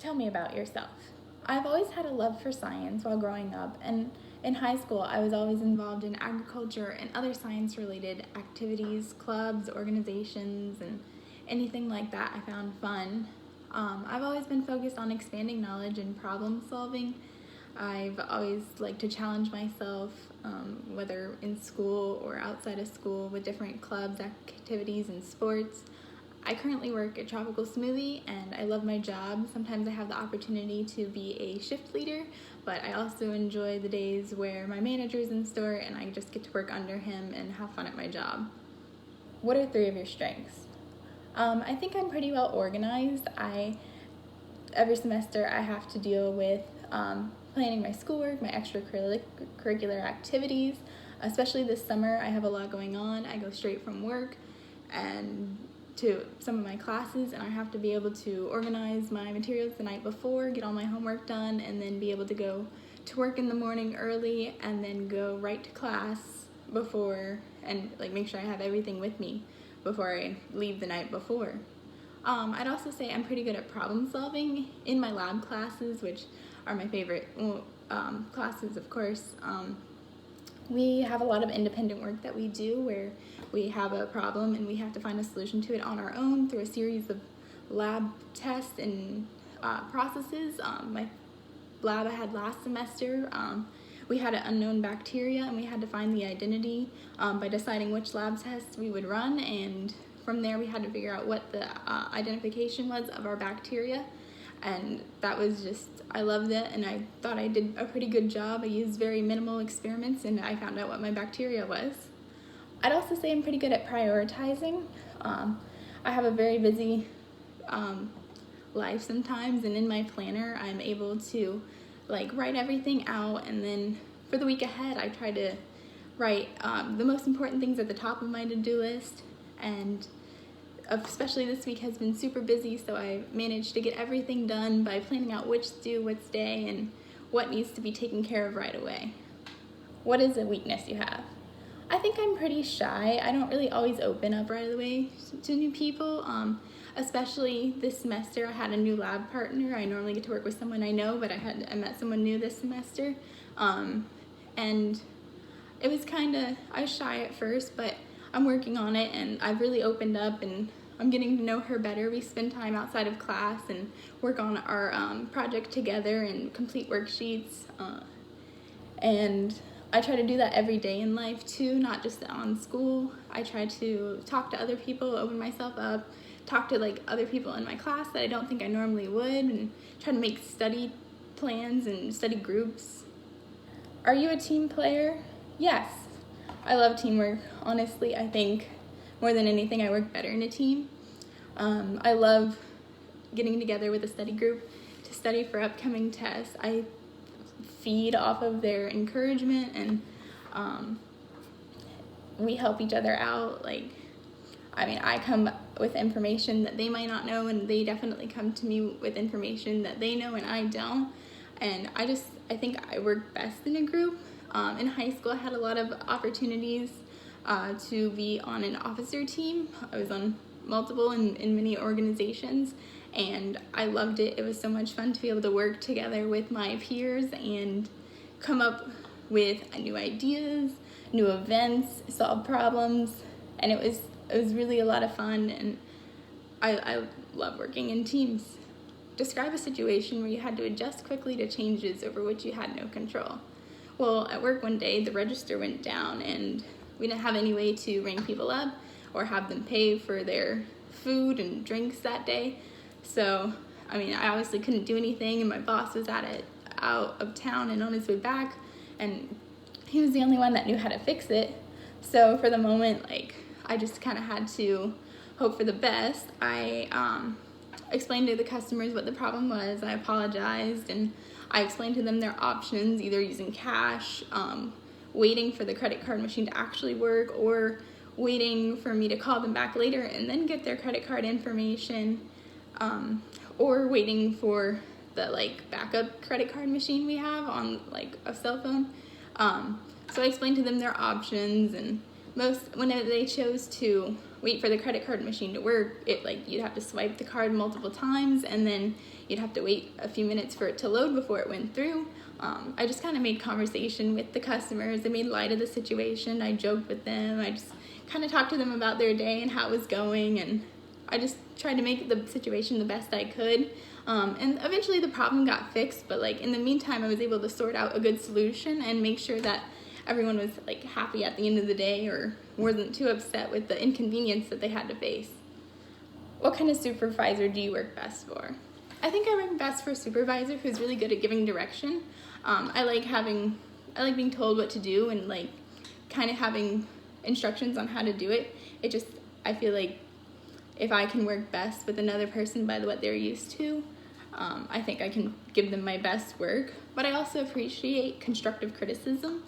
Tell me about yourself. I've always had a love for science while growing up, and in high school, I was always involved in agriculture and other science related activities, clubs, organizations, and anything like that I found fun. I've always been focused on expanding knowledge and problem solving. I've always liked to challenge myself, whether in school or outside of school, with different clubs, activities, and sports. I currently work at Tropical Smoothie and I love my job. Sometimes I have the opportunity to be a shift leader, but I also enjoy the days where my manager's in store and I just get to work under him and have fun at my job. What are 3 of your strengths? I think I'm pretty well organized. Every semester I have to deal with planning my schoolwork, my extracurricular activities. Especially this summer, I have a lot going on. I go straight from work and to some of my classes, and I have to be able to organize my materials the night before, get all my homework done, and then be able to go to work in the morning early and then go right to class before, and make sure I have everything with me before I leave the night before. I'd also say I'm pretty good at problem solving in my lab classes, which are my favorite classes, of course. We have a lot of independent work that we do where we have a problem and we have to find a solution to it on our own through a series of lab tests and processes. My lab I had last semester, we had an unknown bacteria and we had to find the identity by deciding which lab tests we would run, and from there we had to figure out what the identification was of our bacteria. And that was just, I loved it, and I thought I did a pretty good job. I used very minimal experiments, and I found out what my bacteria was. I'd also say I'm pretty good at prioritizing. I have a very busy life sometimes, and in my planner, I'm able to write everything out, and then for the week ahead, I try to write the most important things at the top of my to-do list, and especially this week has been super busy, so I managed to get everything done by planning out which to do, which day, and what needs to be taken care of right away. What is a weakness you have? I think I'm pretty shy. I don't really always open up right away to new people, especially this semester. I had a new lab partner. I normally get to work with someone I know, but I met someone new this semester, and it was I was shy at first, but I'm working on it, and I've really opened up, and I'm getting to know her better. We spend time outside of class and work on our project together and complete worksheets, and I try to do that every day in life too, not just on school. I try to talk to other people, open myself up, talk to other people in my class that I don't think I normally would, and try to make study plans and study groups. Are you a team player? Yes. I love teamwork. Honestly, I think more than anything, I work better in a team. I love getting together with a study group to study for upcoming tests. I feed off of their encouragement, and we help each other out. I come with information that they might not know, and they definitely come to me with information that they know and I don't. And I think I work best in a group. In high school, I had a lot of opportunities to be on an officer team. I was on multiple in many organizations, and I loved it. It was so much fun to be able to work together with my peers and come up with new ideas, new events, solve problems, and it was really a lot of fun, and I love working in teams. Describe a situation where you had to adjust quickly to changes over which you had no control. Well, at work one day, the register went down, and we didn't have any way to ring people up or have them pay for their food and drinks that day. So, I obviously couldn't do anything, and my boss was out of town and on his way back, and he was the only one that knew how to fix it. So for the moment, I just kind of had to hope for the best. I explained to the customers what the problem was. I apologized, and I explained to them their options, either using cash, waiting for the credit card machine to actually work, or waiting for me to call them back later and then get their credit card information, or waiting for the backup credit card machine we have on a cell phone. So I explained to them their options, and when they chose to wait for the credit card machine to work, you'd have to swipe the card multiple times, and then you'd have to wait a few minutes for it to load before it went through. I just kind of made conversation with the customers. I made light of the situation. I joked with them. I just kind of talked to them about their day and how it was going, and I just tried to make the situation the best I could. And eventually the problem got fixed, but in the meantime, I was able to sort out a good solution and make sure that everyone was happy at the end of the day, or wasn't too upset with the inconvenience that they had to face. What kind of supervisor do you work best for? I think I work best for a supervisor who's really good at giving direction. I like being told what to do, and kind of having instructions on how to do it. I feel like if I can work best with another person by what they're used to, I think I can give them my best work. But I also appreciate constructive criticism.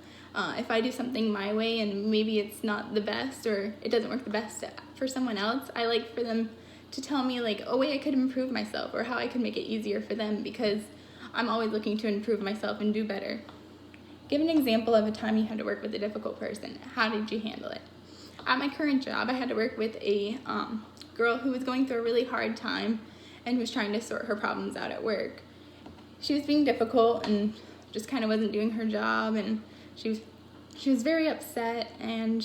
If I do something my way and maybe it's not the best, or it doesn't work the best for someone else, I like for them to tell me a way I could improve myself, or how I could make it easier for them, because I'm always looking to improve myself and do better. Give an example of a time you had to work with a difficult person. How did you handle it? At my current job, I had to work with a girl who was going through a really hard time and was trying to sort her problems out at work. She was being difficult and just kind of wasn't doing her job, and she was very upset, and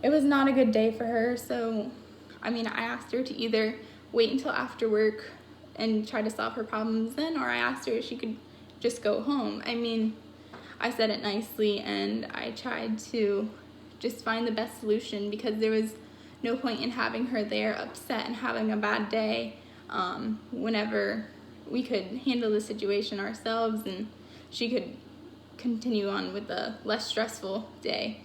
it was not a good day for her. So I asked her to either wait until after work and try to solve her problems then, or I asked her if she could just go home. I said it nicely, and I tried to just find the best solution, because there was no point in having her there upset and having a bad day, whenever we could handle the situation ourselves and she could continue on with a less stressful day.